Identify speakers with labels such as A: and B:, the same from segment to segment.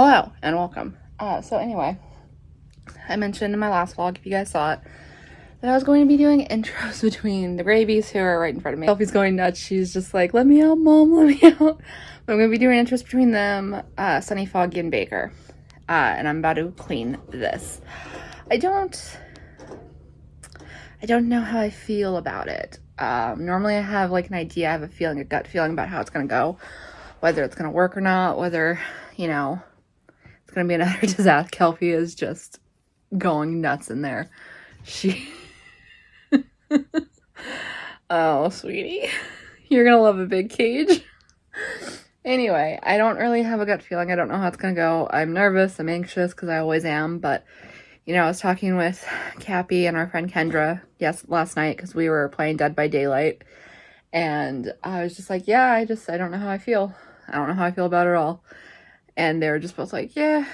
A: Hello and welcome. So anyway, I mentioned in my last vlog, if you guys saw it, that I was going to be doing intros between the Gravies who are right in front of me. Sophie's going nuts. She's just like, let me out, Mom, let me out. But I'm going to be doing intros between them, Sunny, Foggy, and Baker. And I'm about to clean this. I don't know how I feel about it. Normally I have like an idea, I have a feeling, a gut feeling about how it's going to go. Whether it's going to work or not, whether, it's going to be another disaster. Kelpie is just going nuts in there. Oh, sweetie. You're going to love a big cage. Anyway, I don't really have a gut feeling. I don't know how it's going to go. I'm nervous. I'm anxious because I always am. But, I was talking with Cappy and our friend Kendra, last night because we were playing Dead by Daylight. And I was just like, yeah, I don't know how I feel. I don't know how I feel about it all. And they were just both like, yeah.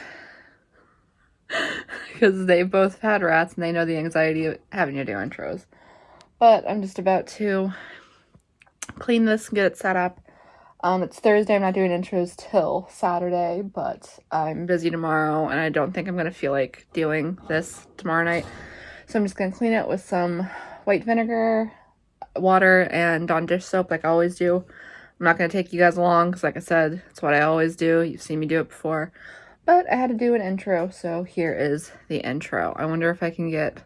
A: Because they both had rats and they know the anxiety of having to do intros. But I'm just about to clean this and get it set up. It's Thursday. I'm not doing intros till Saturday, but I'm busy tomorrow and I don't think I'm going to feel like doing this tomorrow night. So I'm just going to clean it with some white vinegar, water, and Dawn dish soap like I always do. I'm not going to take you guys along because, like I said, it's what I always do. You've seen me do it before. But I had to do an intro, so here is the intro. I wonder if I can get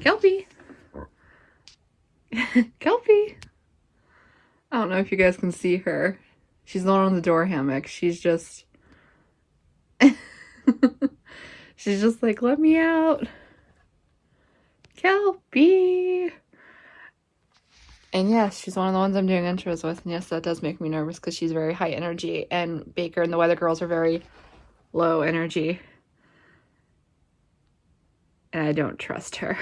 A: Kelpie. Kelpie. I don't know if you guys can see her. She's the one on the door hammock. She's just... She's just like, let me out. Kelpie. And yes, she's one of the ones I'm doing intros with. And yes, that does make me nervous because she's very high energy. And Baker and the Weather Girls are very low energy. And I don't trust her.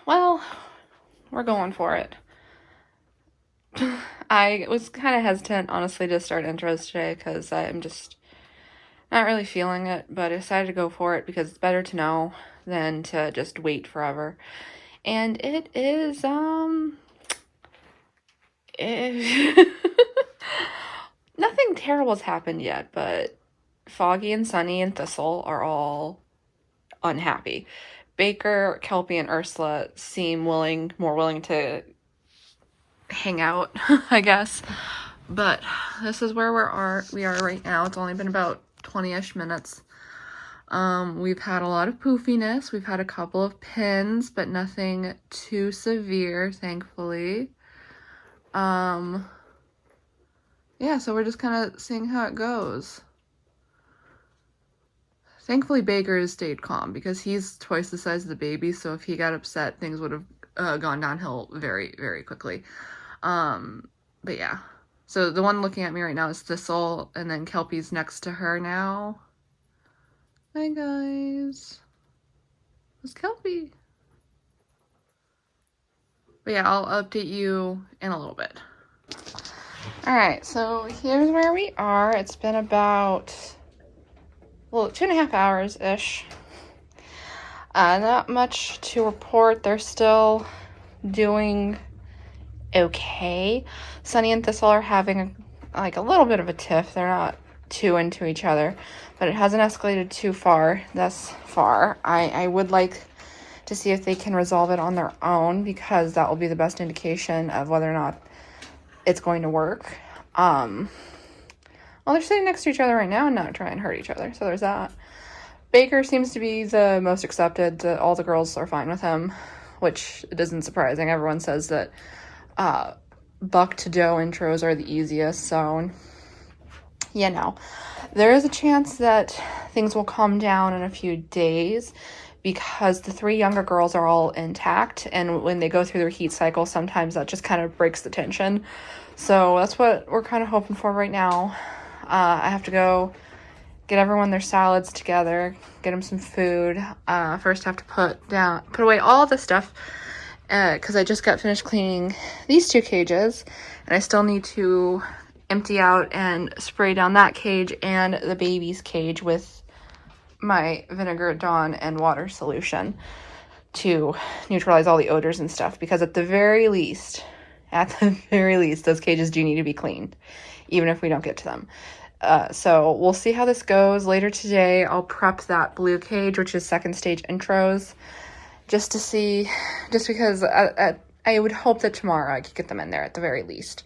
A: Well, we're going for it. I was kind of hesitant, honestly, to start intros today because I'm just not really feeling it. But I decided to go for it because it's better to know than to just wait forever. And it is, nothing terrible's happened yet, but Foggy and Sunny and Thistle are all unhappy. Baker, Kelpie, and Ursula seem more willing to hang out, I guess. But this is where we are right now. It's only been about 20-ish minutes. We've had a lot of poofiness. We've had a couple of pins, but nothing too severe, thankfully. Yeah, so we're just kind of seeing how it goes. Thankfully, Baker has stayed calm because he's twice the size of the baby, so if he got upset, things would have gone downhill very, very quickly. But yeah. So the one looking at me right now is Thistle, and then Kelpie's next to her now. Hi, guys. It's Kelpie. But yeah, I'll update you in a little bit. Alright, so here's where we are. It's been about, 2.5 hours-ish. Not much to report. They're still doing okay. Sunny and Thistle are having a little bit of a tiff. They're not too into each other, but it hasn't escalated too far thus far. I would like to see if they can resolve it on their own because that will be the best indication of whether or not it's going to work. Well, they're sitting next to each other right now and not trying to hurt each other, so there's that. Baker seems to be the most accepted. All the girls are fine with him, which isn't surprising. Everyone says that buck to doe intros are the easiest, so there is a chance that things will calm down in a few days because the 3 younger girls are all intact, and when they go through their heat cycle, sometimes that just kind of breaks the tension. So that's what we're kind of hoping for right now. I have to go get everyone their salads together, get them some food. First I have to put away all the stuff because I just got finished cleaning these 2 cages, and I still need to empty out and spray down that cage and the baby's cage with my vinegar, Dawn, and water solution to neutralize all the odors and stuff, because at the very least, those cages do need to be cleaned. even if we don't get to them. So we'll see how this goes. Later today, I'll prep that blue cage, which is second stage intros, just to see, just because I would hope that tomorrow I could get them in there at the very least.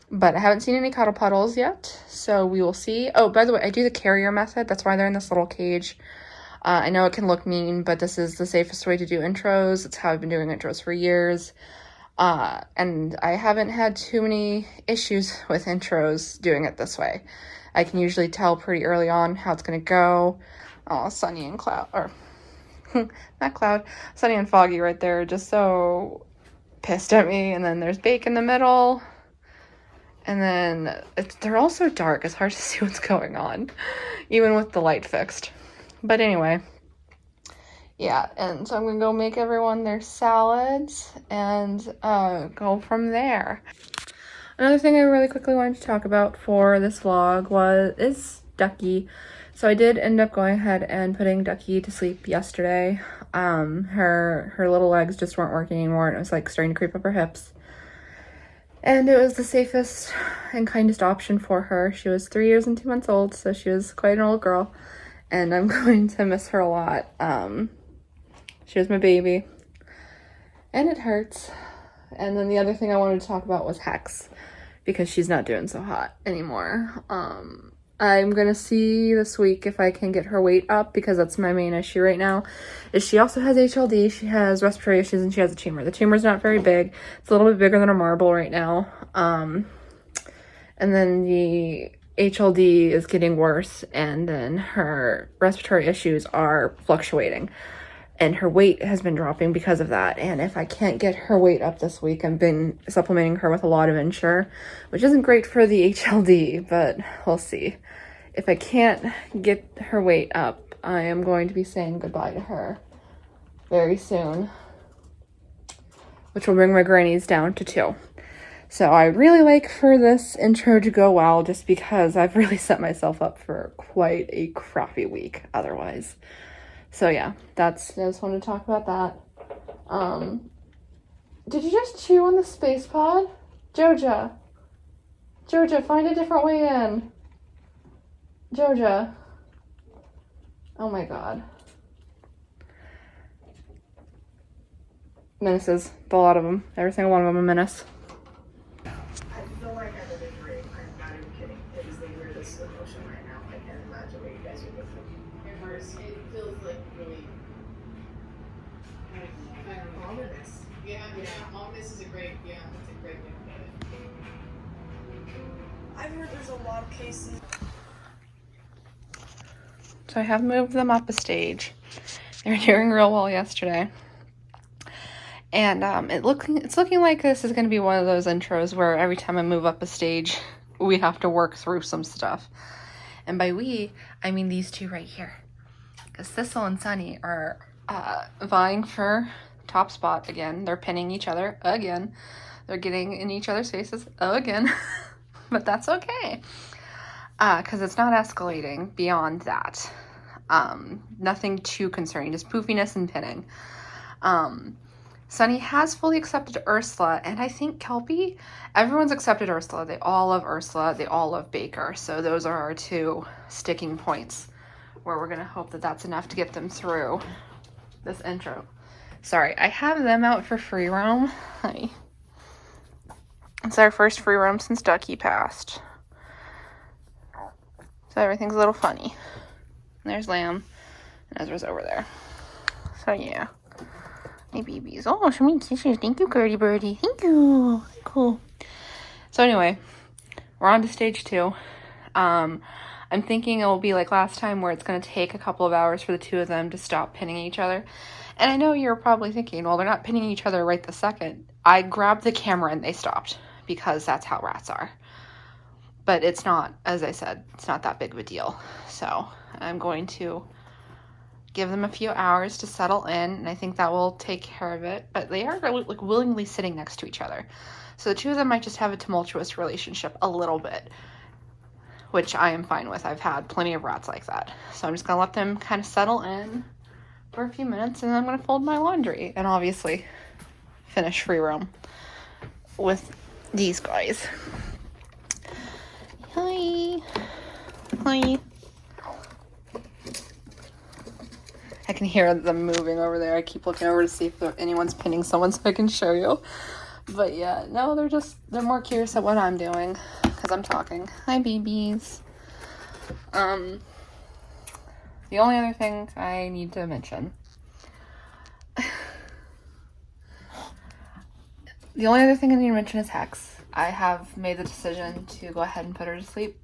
A: But I haven't seen any cuddle puddles yet, so we will see. Oh, by the way, I do the carrier method. That's why they're in this little cage. I know it can look mean, but this is the safest way to do intros. It's how I've been doing intros for years. And I haven't had too many issues with intros doing it this way. I can usually tell pretty early on how it's going to go. Oh, Sunny and Cloud, or not Cloud, Sunny and Foggy right there, just so pissed at me. And then there's Bake in the middle. And then they're all so dark, it's hard to see what's going on, even with the light fixed. But anyway, yeah, and so I'm gonna go make everyone their salads and go from there. Another thing I really quickly wanted to talk about for this vlog is Ducky. So I did end up going ahead and putting Ducky to sleep yesterday. Her little legs just weren't working anymore, and it was like starting to creep up her hips. And it was the safest and kindest option for her. She was 3 years and 2 months old, so she was quite an old girl. And I'm going to miss her a lot. She was my baby. And it hurts. And then the other thing I wanted to talk about was Hex, because she's not doing so hot anymore. I'm going to see this week if I can get her weight up, because that's my main issue right now. Is she also has HLD, she has respiratory issues, and she has a tumor. The tumor's not very big. It's a little bit bigger than a marble right now. And then the HLD is getting worse, and then her respiratory issues are fluctuating, and her weight has been dropping because of that. And if I can't get her weight up this week, I've been supplementing her with a lot of Ensure, which isn't great for the HLD, but we'll see. If I can't get her weight up, I am going to be saying goodbye to her very soon, which will bring my grannies down to 2. So I really like for this intro to go well, just because I've really set myself up for quite a crappy week otherwise. So yeah, I just wanted to talk about that. Did you just chew on the space pod? Joja, find a different way in. Joja. Oh my god. Menaces. A lot of them. Every single one of them a menace.
B: I feel like I would agree. I'm not even kidding. It is the weirdest emotion right now. I can't imagine what you guys are going through. At first, it feels like really ominous. Yeah, ominous is a great way to put it. I've heard there's a lot of cases.
A: So I have moved them up a stage. They were doing real well yesterday. And it's looking like this is going to be one of those intros where every time I move up a stage, we have to work through some stuff. And by we, I mean these two right here. Because Thistle and Sunny are vying for top spot again. They're pinning each other again. They're getting in each other's faces again. But that's okay. Because it's not escalating beyond that. Nothing too concerning, just poofiness and pinning. Sunny has fully accepted Ursula, and I think Kelpie, everyone's accepted Ursula. They all love Ursula, they all love Baker, so those are our 2 sticking points where we're going to hope that that's enough to get them through this intro. Sorry, I have them out for free roam. Hi. It's our first free roam since Ducky passed. So everything's a little funny. And there's Lamb, and Ezra's over there. So yeah. Hey babies. Oh, show me kisses. Thank you, Gertie Birdie. Thank you. Cool. So anyway, we're on to stage 2. I'm thinking it will be like last time, where it's going to take a couple of hours for the 2 of them to stop pinning each other. And I know you're probably thinking, well, they're not pinning each other right this second. I grabbed the camera and they stopped, because that's how rats are. But it's not, as I said, it's not that big of a deal. So I'm going to give them a few hours to settle in, and I think that will take care of it. But they are like willingly sitting next to each other. So the 2 of them might just have a tumultuous relationship a little bit, which I am fine with. I've had plenty of rats like that. So I'm just going to let them kind of settle in for a few minutes, and then I'm going to fold my laundry and obviously finish free roam with these guys. Hi. I can hear them moving over there. I keep looking over to see if anyone's pinning someone so I can show you. But yeah, no, they're more curious at what I'm doing because I'm talking. Hi, babies. The only other thing I need to mention. The only other thing I need to mention is Hex. I have made the decision to go ahead and put her to sleep.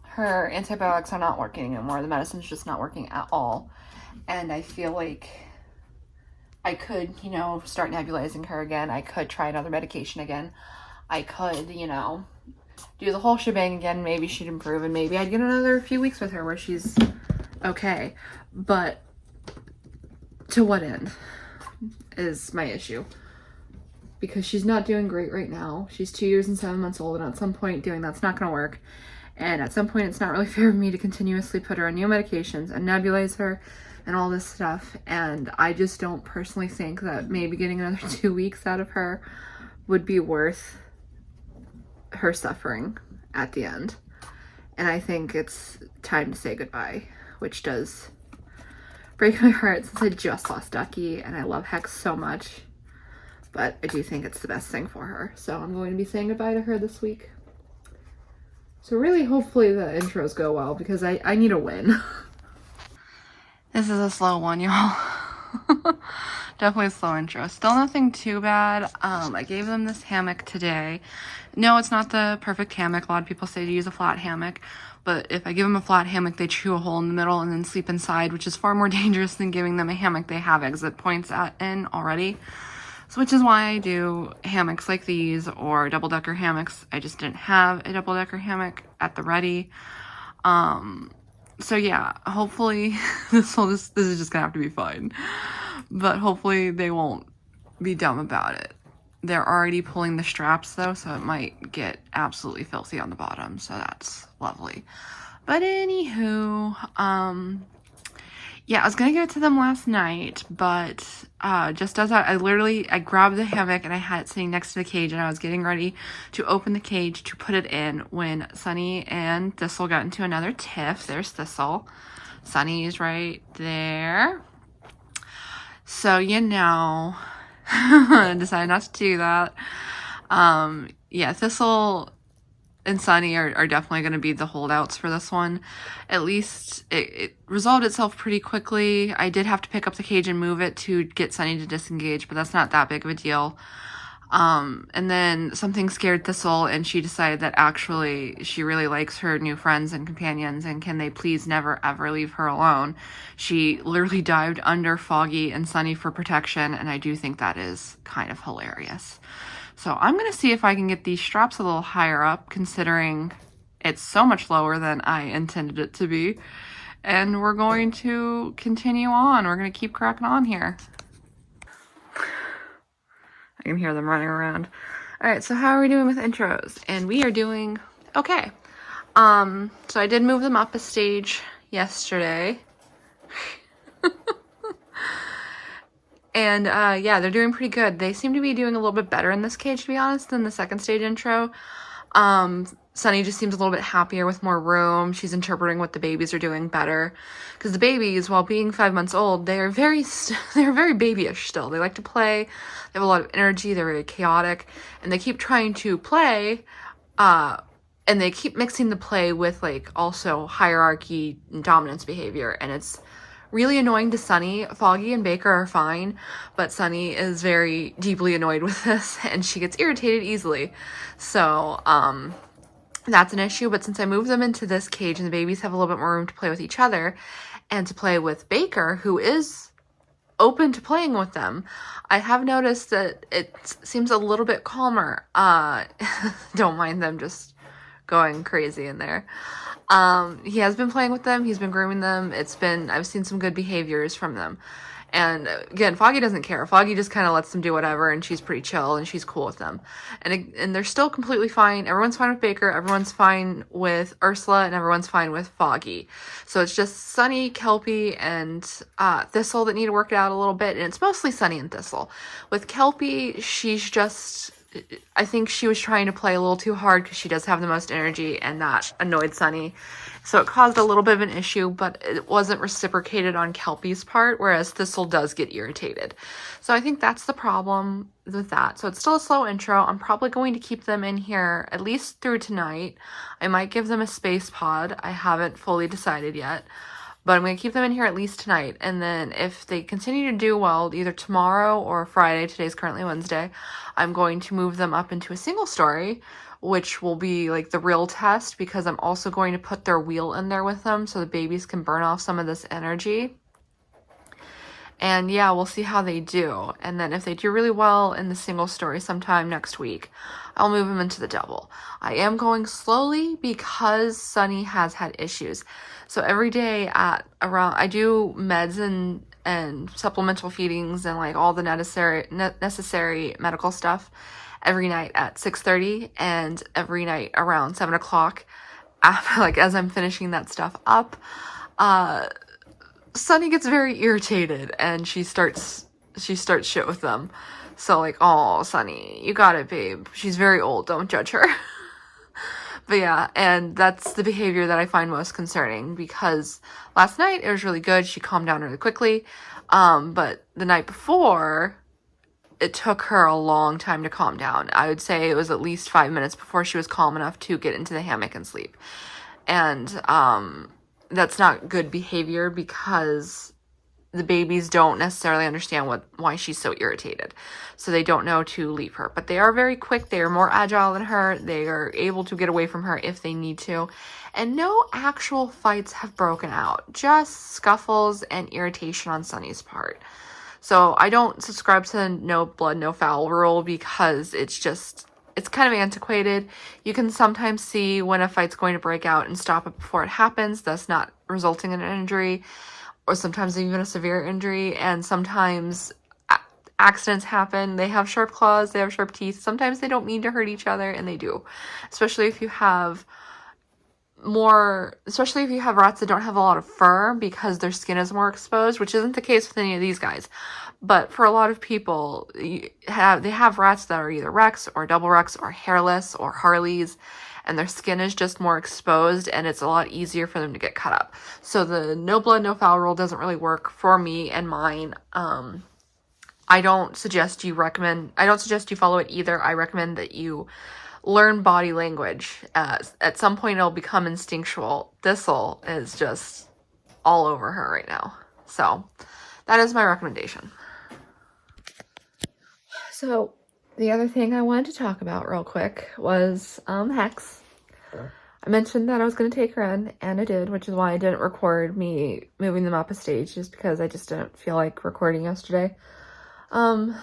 A: Her antibiotics are not working anymore. The medicine's just not working at all. And I feel like I could, start nebulizing her again. I could try another medication again. I could, do the whole shebang again. Maybe she'd improve and maybe I'd get another few weeks with her where she's okay. But to what end is my issue. Because she's not doing great right now. She's 2 years and 7 months old, and at some point doing that's not going to work. And at some point it's not really fair of me to continuously put her on new medications and nebulize her and all this stuff. And I just don't personally think that maybe getting another 2 weeks out of her would be worth her suffering at the end. And I think it's time to say goodbye, which does break my heart since I just lost Ducky and I love Hex so much. But I do think it's the best thing for her. So I'm going to be saying goodbye to her this week. So really, hopefully the intros go well because I need a win. This is a slow one, y'all. Definitely a slow intro. Still nothing too bad. I gave them this hammock today. No, it's not the perfect hammock. A lot of people say to use a flat hammock. But if I give them a flat hammock, they chew a hole in the middle and then sleep inside, which is far more dangerous than giving them a hammock they have exit points in already. So which is why I do hammocks like these or double-decker hammocks. I just didn't have a double-decker hammock at the ready. So yeah, hopefully this is just gonna have to be fine. But hopefully they won't be dumb about it. They're already pulling the straps though, so it might get absolutely filthy on the bottom, so that's lovely. But anywho, yeah, I was gonna give it to them last night, but just as I grabbed the hammock and I had it sitting next to the cage and I was getting ready to open the cage to put it in when Sunny and Thistle got into another tiff. There's Thistle. Sunny is right there. So, I decided not to do that. Yeah, Thistle and Sunny are definitely going to be the holdouts for this one. At least it resolved itself pretty quickly. I did have to pick up the cage and move it to get Sunny to disengage, but that's not that big of a deal. And then something scared Thistle, and she decided that actually she really likes her new friends and companions, and can they please never ever leave her alone. She literally dived under Foggy and Sunny for protection, and I do think that is kind of hilarious. So I'm going to see if I can get these straps a little higher up, considering it's so much lower than I intended it to be. And we're going to continue on. We're going to keep cracking on here. I can hear them running around. All right, so how are we doing with intros? And we are doing okay. So I did move them up a stage yesterday. And yeah, they're doing pretty good. They seem to be doing a little bit better in this cage, to be honest, than the second stage intro. Sunny just seems a little bit happier with more room. She's interpreting what the babies are doing better. Because the babies, while being 5 months old, they're very babyish still. They like to play. They have a lot of energy. They're very chaotic. And they keep trying to play, and they keep mixing the play with, also hierarchy and dominance behavior. And it's really annoying to Sunny. Foggy and Baker are fine, but Sunny is very deeply annoyed with this, and she gets irritated easily. So, that's an issue. But since I moved them into this cage and the babies have a little bit more room to play with each other and to play with Baker, who is open to playing with them, I have noticed that it seems a little bit calmer. Don't mind them just going crazy in there. He has been playing with them. He's been grooming them. I've seen some good behaviors from them. And again, Foggy doesn't care. Foggy just kind of lets them do whatever, and she's pretty chill, and she's cool with them. And they're still completely fine. Everyone's fine with Baker. Everyone's fine with Ursula, and everyone's fine with Foggy. So it's just Sunny, Kelpie, and Thistle that need to work it out a little bit, and it's mostly Sunny and Thistle. With Kelpie, she's just I think she was trying to play a little too hard because she does have the most energy, and that annoyed Sunny. So it caused a little bit of an issue, but it wasn't reciprocated on Kelpie's part, whereas Thistle does get irritated. So I think that's the problem with that. So it's still a slow intro. I'm probably going to keep them in here at least through tonight. I might give them a space pod. I haven't fully decided yet. But I'm going to keep them in here at least tonight. And then if they continue to do well, either tomorrow or Friday, today's currently Wednesday, I'm going to move them up into a single story, which will be like the real test, because I'm also going to put their wheel in there with them so the babies can burn off some of this energy. And yeah, we'll see how they do. And then if they do really well in the single story sometime next week, I'll move them into the double. I am going slowly because Sunny has had issues. So every day at around, I do meds and supplemental feedings and like all the necessary medical stuff every night at 6:30 and every night around 7 o'clock. After, like, as I'm finishing that stuff up, Sunny gets very irritated and she starts shit with them. So like, oh, Sunny, you got it, babe. She's very old. Don't judge her. But yeah, and that's the behavior that I find most concerning, because last night it was really good. She calmed down really quickly. But the night before, it took her a long time to calm down. I would say it was at least 5 minutes before she was calm enough to get into the hammock and sleep. And that's not good behavior, because the babies don't necessarily understand why she's so irritated. So they don't know to leave her. But they are very quick. They are more agile than her. They are able to get away from her if they need to. And no actual fights have broken out. Just scuffles and irritation on Sunny's part. So I don't subscribe to the no blood, no foul rule, because it's kind of antiquated. You can sometimes see when a fight's going to break out and stop it before it happens, thus not resulting in an injury, or sometimes even a severe injury. And sometimes accidents happen. They have sharp claws, they have sharp teeth. Sometimes they don't mean to hurt each other, and they do. Especially if you have rats that don't have a lot of fur, because their skin is more exposed, which isn't the case with any of these guys. But for a lot of people, they have rats that are either Rex or double Rex or hairless or Harleys, and their skin is just more exposed, and it's a lot easier for them to get cut up. So the no blood, no foul rule doesn't really work for me and mine. I don't suggest you follow it either. I recommend that you learn body language. At some point it'll become instinctual. Thistle is just all over her right now. So that is my recommendation. So the other thing I wanted to talk about real quick was Hex. I mentioned that I was going to take her in, and I did, which is why I didn't record me moving them up a stage, just because I just didn't feel like recording yesterday. So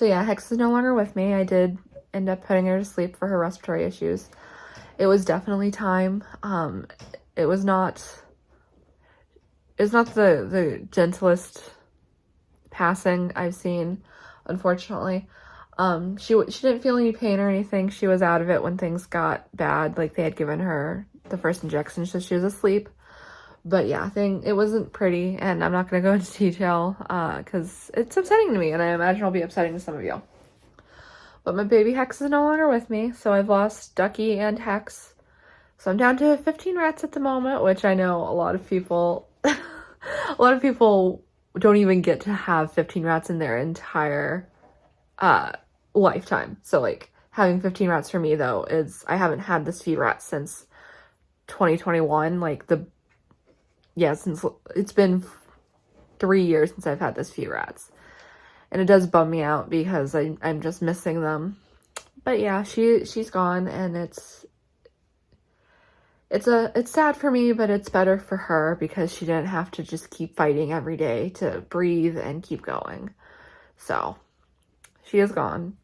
A: yeah, Hex is no longer with me. I did end up putting her to sleep for her respiratory issues. It was definitely time. It was not the gentlest passing I've seen, unfortunately. She didn't feel any pain or anything. She was out of it when things got bad. Like, they had given her the first injection, so she was asleep. But yeah, it wasn't pretty, and I'm not going to go into detail, because it's upsetting to me, and I imagine it'll be upsetting to some of you. But my baby Hex is no longer with me, so I've lost Ducky and Hex. So I'm down to 15 rats at the moment, which I know a lot of people don't even get to have 15 rats in their entire lifetime. So like, having 15 rats for me though is, I haven't had this feed rat since 2021. Since it's been 3 years since I've had this feed rats. And it does bum me out because I'm just missing them. But yeah, she's gone, and it's sad for me, but it's better for her, because she didn't have to just keep fighting every day to breathe and keep going. So she is gone.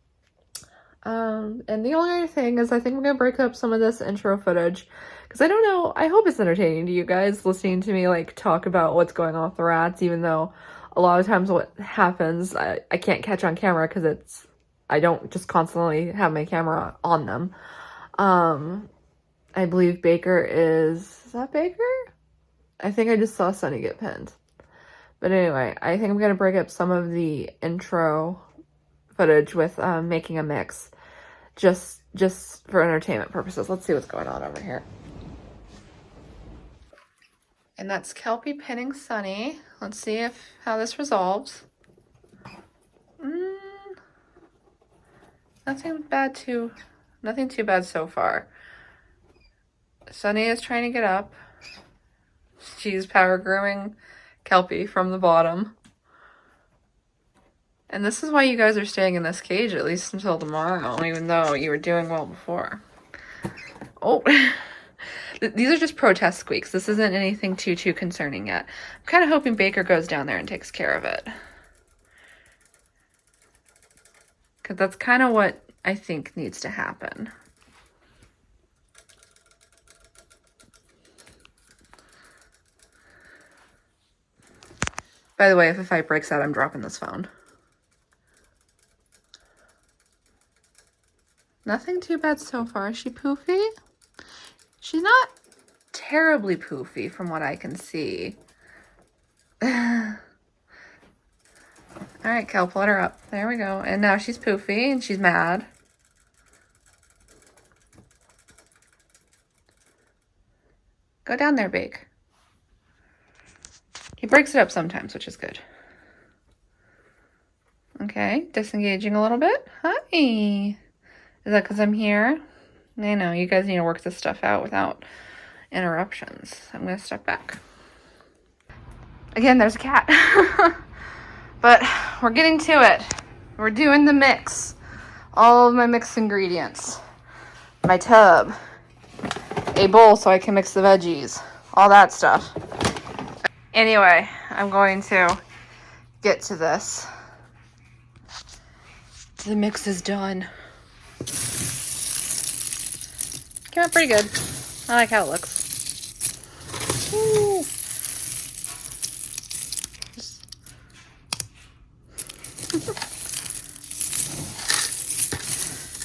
A: And the only other thing is, I think I'm gonna break up some of this intro footage, because I don't know, I hope it's entertaining to you guys listening to me like talk about what's going on with the rats, even though a lot of times what happens, I can't catch on camera, because I don't just constantly have my camera on them. I believe Baker is that Baker? I think I just saw Sunny get pinned. But anyway, I think I'm going to break up some of the intro footage with making a mix. just for entertainment purposes. Let's see what's going on over here. And that's Kelpie pinning Sunny. Let's see how this resolves. Nothing too bad so far. Sunny is trying to get up. She's power grooming Kelpie from the bottom. And this is why you guys are staying in this cage at least until tomorrow, even though you were doing well before. Oh, these are just protest squeaks. This isn't anything too concerning yet. I'm kind of hoping Baker goes down there and takes care of it. Because that's kind of what I think needs to happen. By the way, if a fight breaks out, I'm dropping this phone. Nothing too bad so far. Is she poofy? She's not terribly poofy from what I can see. All right, Kelp, let her up. There we go. And now she's poofy and she's mad. Go down there, Bake. He breaks it up sometimes, which is good. Okay, disengaging a little bit. Hi. Is that because I'm here? I know, you guys need to work this stuff out without interruptions. I'm going to step back. Again, there's a cat. But we're getting to it. We're doing the mix. All of my mixed ingredients. My tub. A bowl so I can mix the veggies. All that stuff. Anyway, I'm going to get to this. The mix is done. Came out pretty good. I like how it looks. Woo.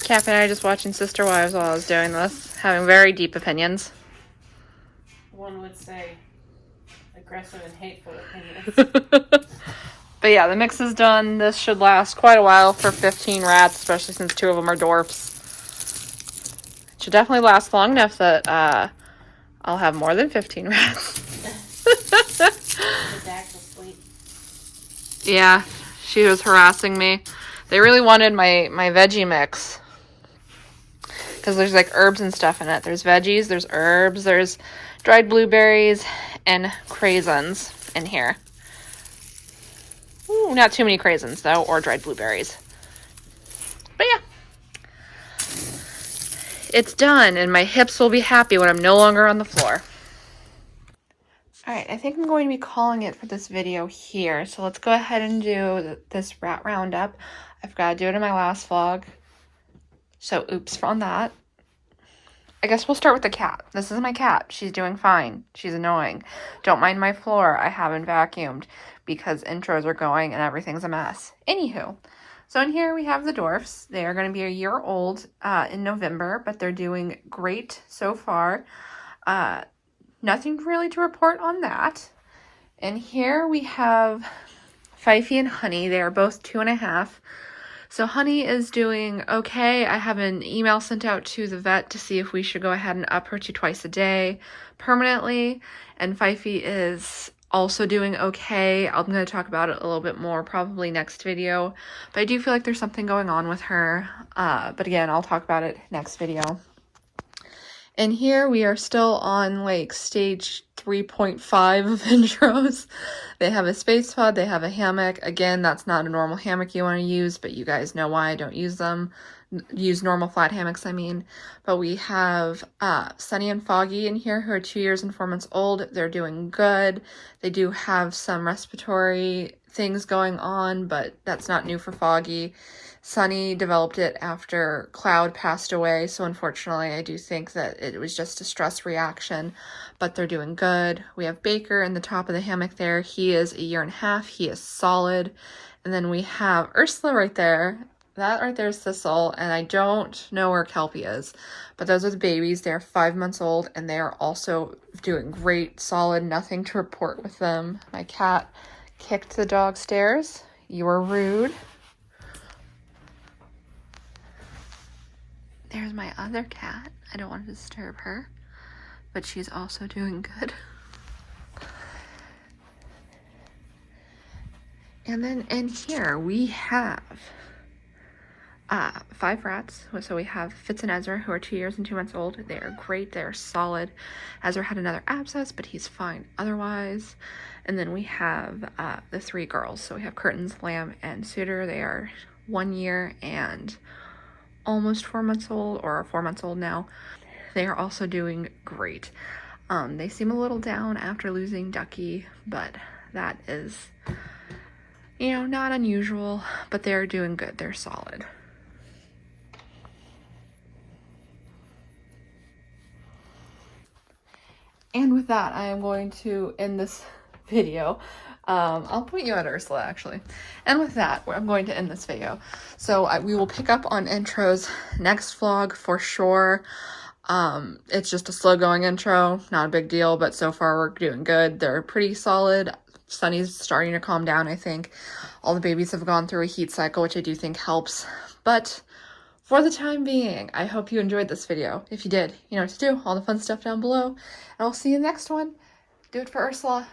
A: Cap and I are just watching Sister Wives while I was doing this, having very deep opinions.
C: One would say aggressive and hateful opinions.
A: But yeah, the mix is done. This should last quite a while for 15 rats, especially since 2 of them are dwarfs. It should definitely last long enough that I'll have more than 15 rats.
C: Dax was sweet.
A: Yeah, she was harassing me. They really wanted my veggie mix. Because there's like herbs and stuff in it. There's veggies, there's herbs, there's dried blueberries, and craisins in here. Ooh, not too many craisins, though, or dried blueberries. But yeah. It's done, and my hips will be happy when I'm no longer on the floor. Alright, I think I'm going to be calling it for this video here. So let's go ahead and do this rat roundup. I've got to do it in my last vlog. So oops on that. I guess we'll start with the cat. This is my cat. She's doing fine. She's annoying. Don't mind my floor. I haven't vacuumed because intros are going and everything's a mess. Anywho, so in here we have the dwarfs. They are going to be a year old in November, but they're doing great so far. Nothing really to report on that. And here we have Fifey and Honey. They are both 2.5. So Honey is doing okay. I have an email sent out to the vet to see if we should go ahead and up her to twice a day permanently. And Fifey is also doing okay. I'm going to talk about it a little bit more probably next video. But I do feel like there's something going on with her. But again, I'll talk about it next video. And here we are still on like stage 3.5 of intros. They have a space pod, they have a hammock. Again, that's not a normal hammock you want to use, but you guys know why I don't use them. Use normal flat hammocks, I mean. But we have Sunny and Foggy in here who are 2 years and 4 months old. They're doing good. They do have some respiratory things going on, but that's not new for Foggy. Sunny developed it after Cloud passed away, so unfortunately I do think that it was just a stress reaction, but they're doing good. We have Baker in the top of the hammock there. He is 1.5 years. He is solid. And then we have Ursula right there. That right there is Thistle, and I don't know where Kelpie is, but those are the babies. They're 5 months old, and they are also doing great, solid, nothing to report with them. My cat kicked the dog stairs. You are rude. there's my other cat. I don't want to disturb her, but she's also doing good. And then in here we have 5 rats. So we have Fitz and Ezra, who are 2 years and 2 months old. They are great. They are solid. Ezra had another abscess, but he's fine otherwise. And then we have the 3 girls. So we have Curtains, Lamb, and Suitor. They are 1 year and almost 4 months old, or 4 months old now. They are also doing great. They seem a little down after losing Ducky, but that is, you know, not unusual, but they're doing good. They're solid. And with that, I am going to end this video. I'll point you at Ursula, actually. And with that, I'm going to end this video. So we will pick up on intros next vlog for sure. It's just a slow going intro, not a big deal, but so far we're doing good. They're pretty solid. Sunny's starting to calm down, I think. All the babies have gone through a heat cycle, which I do think helps. But for the time being, I hope you enjoyed this video. If you did, you know what to do. All the fun stuff down below. And I'll see you in the next one. Do it for Ursula.